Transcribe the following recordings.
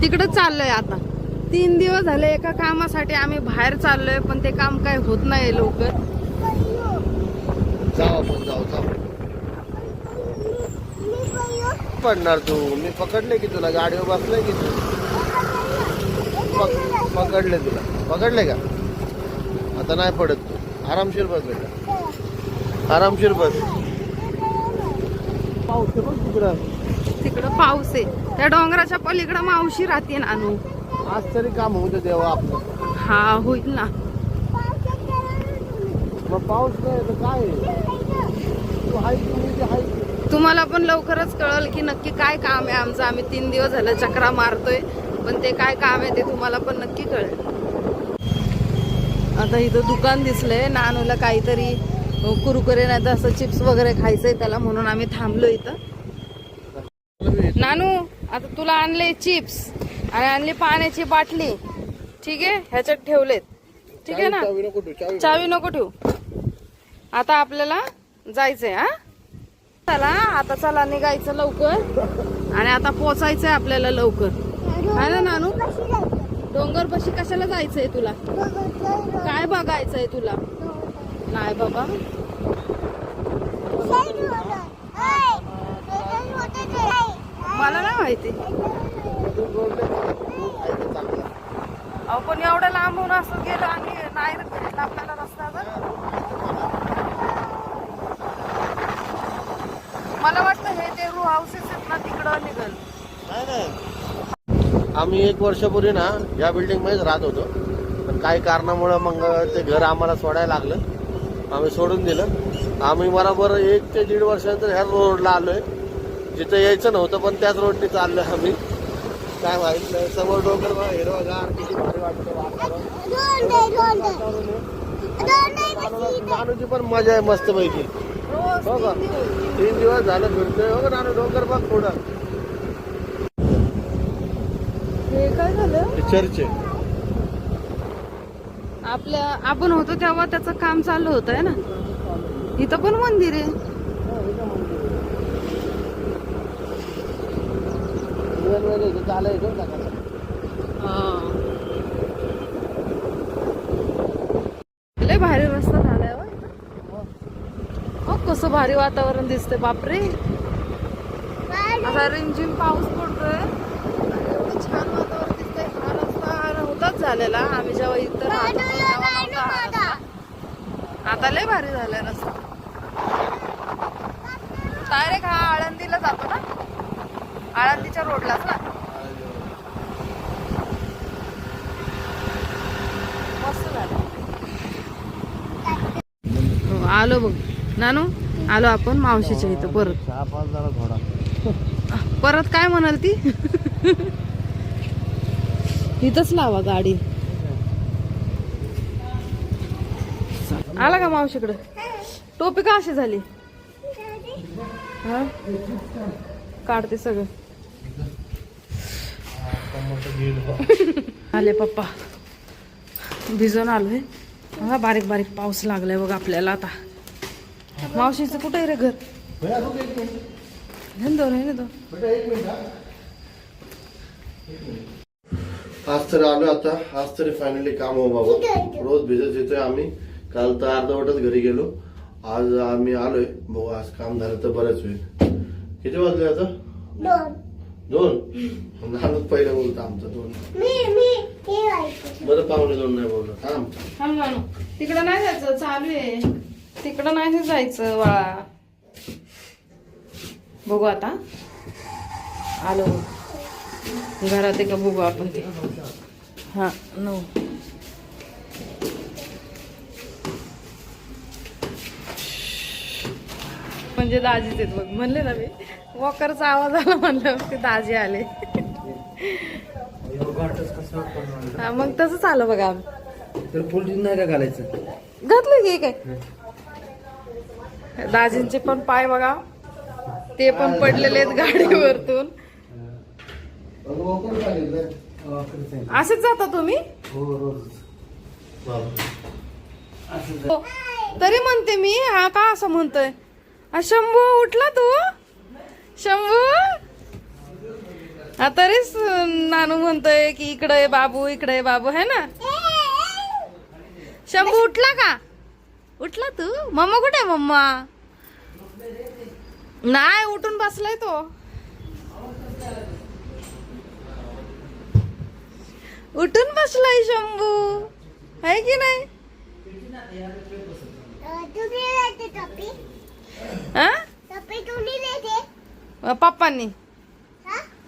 तिकडे चाललोय आता 3 दिवस झाले एका कामासाठी आम्ही बाहेर चाललोय, पण ते काम काय होत नाही लवकर. पडणार तू? मी पकडले की तुला, गाडीवर बसलोय की तू? पकडले तुला, पकडले का? आता नाही पडत तू, आरामशीर बस बेटा, आरामशीर बस. पाऊस आहे बघ तिकडं, तिकडं पाऊस आहे. त्या डोंगराच्या पलीकडं मावशी राहते नानू. आज तरी काम होऊ दे देवा आपलं. हा होईल ना. मग पाऊस नाही तर काय तू हाय की हाय. तुम्हाला पण लवकरच कळल की नक्की काय काम आहे आमचं. आम्ही 3 दिवस झालं चक्रा मारतोय, पण ते काय काम आहे ते तुम्हाला पण नक्की कळेल. आता इथं दुकान दिसलंय, नानूला काहीतरी कुरकुरे नाही तर असं चिप्स वगैरे खायचंय त्याला, म्हणून आम्ही थांबलो इथं. नानू आता तुला आणले चिप्स आणि आणली पाण्याची बाटली, ठीक आहे, ह्याच्यात ठेवलेत, ठीक आहे ना. चावी नको ठेवू. आता आपल्याला जायचंय. हा चला आता, चला निघायचं लवकर आणि आता पोचायचंय आपल्याला लवकर, है ना नानू. डोंगर पशी कशाला जायचंय तुला? काय बघायचंय तुला? नाही बाबा, मला नाही माहिती. आपण एवढं लांबून असं गेलो आणि नाही भेटला आपल्याला रस्ता. मला वाटतं हे ते रू हाऊसेस आहेत ना, तिकडं निघल. नाही नाही, आम्ही 1 वर्षापूर्वी ना या बिल्डिंग मध्येच राहत होतो, पण काही कारणामुळे मग ते घर आम्हाला सोडायला लागलं, आम्ही सोडून दिलं. आम्ही बरोबर 1 ते 1.5 वर्षानंतर ह्या रोडला आलोय, जिथं यायचं नव्हतं पण त्याच रोडने चाललोय आम्ही. काय माहित नाही, समोर डोंगर बघा, हिरवागार, किती भारी वाटतं वातावरण. नानूची पण मजा आहे मस्त पैकी. हो का, 3 दिवस झालं फिरतोय. हो का नानू, डोंगर बघ पुढं. हे काय झालं? चर्च आपल्या आपण होतो तेव्हा त्याचं काम चालू होतं आहे ना. इथं पण मंदिर आहे. लय भारी रस्ता झालाय. हो कसं भारी वातावरण दिसतंय, बापरे. असा रिमझिम पाऊस पडतोय, एवढं छान वातावरण दिसतंय. हा रस्ता नव्हताच झालेला आम्ही जेव्हा इथं राहत होतो तेव्हा नव्हता हा रस्ता. आता लय भारी झालाय रस्ता. डायरेक्ट हा आळंदीला जातो ना, आळंदीच्या रोडलाच ना. मस्त झालं. आलो बघ नानू, आलो आपण मावशीच्या इथं परत. परत काय म्हणाल ती? इथंच लावा गाडी. आला का मावशीकडे? टोपी का अशी झाली? हा काढते सगळं. आले पप्पा, भिजून आलोय. हा बारीक बारीक पाऊस लागलाय बघ आपल्याला आता. मावशीचं कुठे आहे रे घर? आज तर आलो आता, आज तरी फायनली काम हो बाबा. रोज भिजत येतोय आम्ही, काल तर अर्धवटच घरी गेलो, आज आम्ही आलोय. भाऊ आज काम झालं तर बरंच होईल. किती वाजले आता? 2. नानूच पहिलं बोलतो आमचा 2. बरं 1:45 नाही बोललो. थांब नानू, तिकडं नाही जायचं, चालू आहे. तिकडं नाही जायचं बाळा. बघू आता आलो घरात आहे का बघू आपण ते. हा 9. म्हणजे दाजीच आहेत बघ, म्हणले ना मी. वॉकरचा आवाज आला म्हणलं ते दाजी आले. हा मग तसंच आलं बघा आम्ही. तर पोलिस नाही का घालायचं? घातलं की काय. दाजींचे पण पाय बघा, ते पण पडलेले आहेत गाडीवरतून. असेच जाता तुम्ही? तरी म्हणते मी, हा का असं म्हणतोय. शंभू उठला तू? शंभू तरीच नानू म्हणतोय की इकडे बाबू, इकडे बाबू, है ना. शंभू उठला का? उठला तू? मम्मा कुठे आहे? मम्मा नाही, उठून बसलाय तो. उठून बसलाय शंभू, आहे की नाही? पप्पांनी.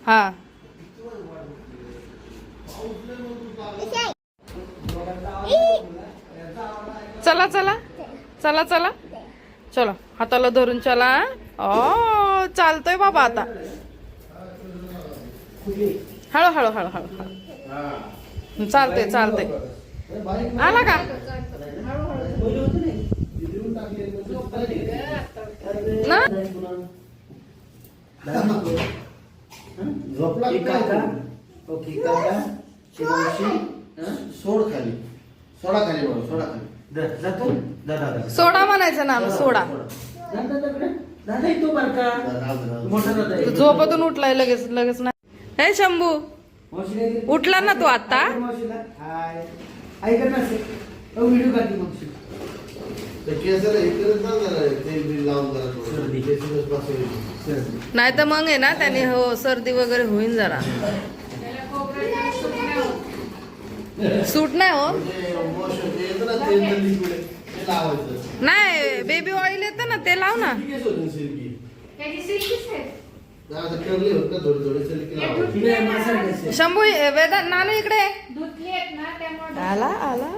हा चला चला चला चला चलो, हाताला धरून चला. ओ चालतोय बाबा आता. हळू हळू हळू हळू हळू. चालतंय चालतंय. आला का? ना झोपला सोड खाली, सोडा खाली बघ, सोडा खाली. सोडा म्हणायचं ना, सोडा. तू झोपतून उठलाय लगेच लगेच ना. हे शंभू उठला ना तू आता? नाही तर मग आहे ना त्याने हो सर्दी वगैरे होईन जरा. सूट नाही हो. नाही बेबी ऑइल येतं ना, ते लाव ना. शंभू वेदा नानू इकडे. आला आला आला.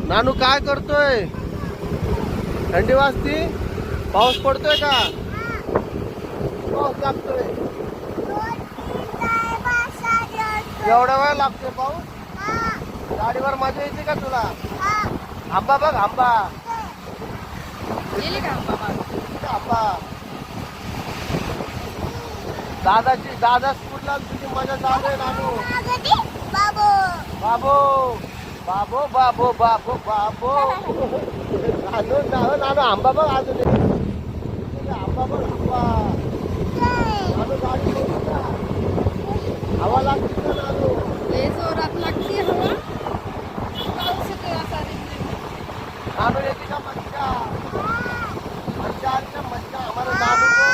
नानू काय करतोय? थंडी वाजती? पाऊस पडतोय का? पाऊस लागतोय. एवढा वेळ लागतोय पाऊस? गाडीवर मजा येते का तुला? आंबा बघ, आंबा आंबा. दादा स्कूलला तुझी मजा चालू आहे नानू. बाबू बाबू बाबू बाबू बाबू. नानू नानू नानू आंबा बघ अजून. आंबा बघ, आंबा. नानू गाडी हवा लागते का नानू? जोरात लागते हवा. नानू येते का मज्जा? मज्जा आली का मज्जा? हमारा नानू को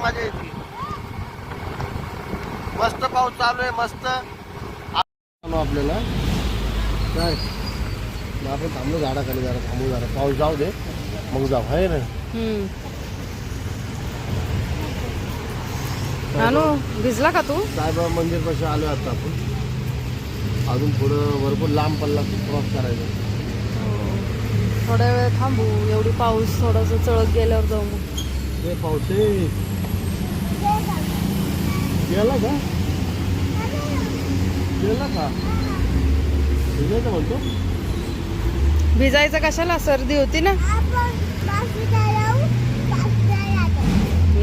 मजा येते. मस्त पाऊस चालू आहे, मस्त. आपल्याला काय आपण थांबलो झाडाखाली, जरा थांबू, जरा पाऊस जाऊ दे मग जाऊ, आहे ना. नानू भिजला का तू? साईबाबा मंदिर पाशी आलो आता आपण. अजून पुढं भरपूर लांब पल्ला क्रॉस करायचा. थोड्या वेळ थांबू, एवढी पाऊस थोडस चळत गेल्यावर जाऊ. मग ते पाऊस गेला का? गेला का? भिजायचं म्हणतो. भिजायचं कशाला? सर्दी होती ना.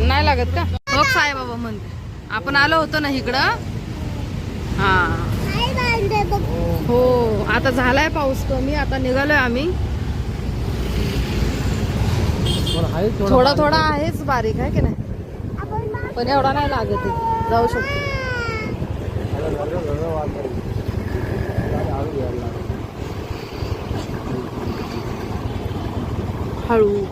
नाही लागत का? हो साईबाबा मंदिर आपण आलो होतो ना इकडं. हा हो, आता झालाय पाऊस कमी, आता निघालोय आम्ही. थोडा थोडा आहेच बारीक, आहे की नाही? पण एवढा नाही लागत आहे, जाऊ शकतो. हळू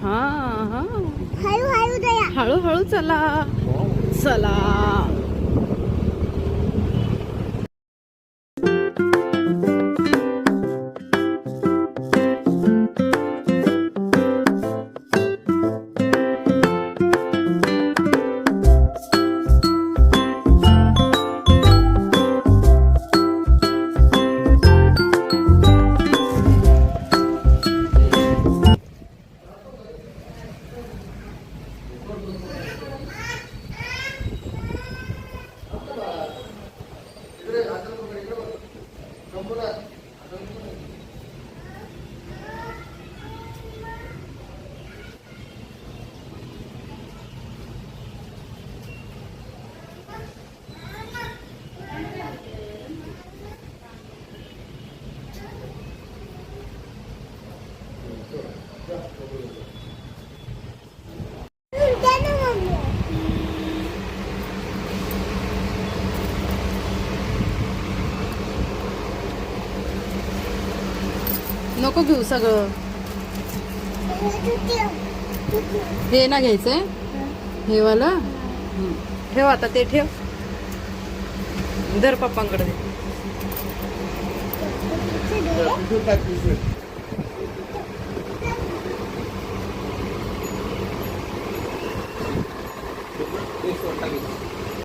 हा हा, हळूहळू चला चला. नको घेऊ सगळं. हे ना घ्यायचंय हे वाला. ठेव आता ते ठेव. धर पप्पांकडे दे. पिशवीत टाक, पिशवीत.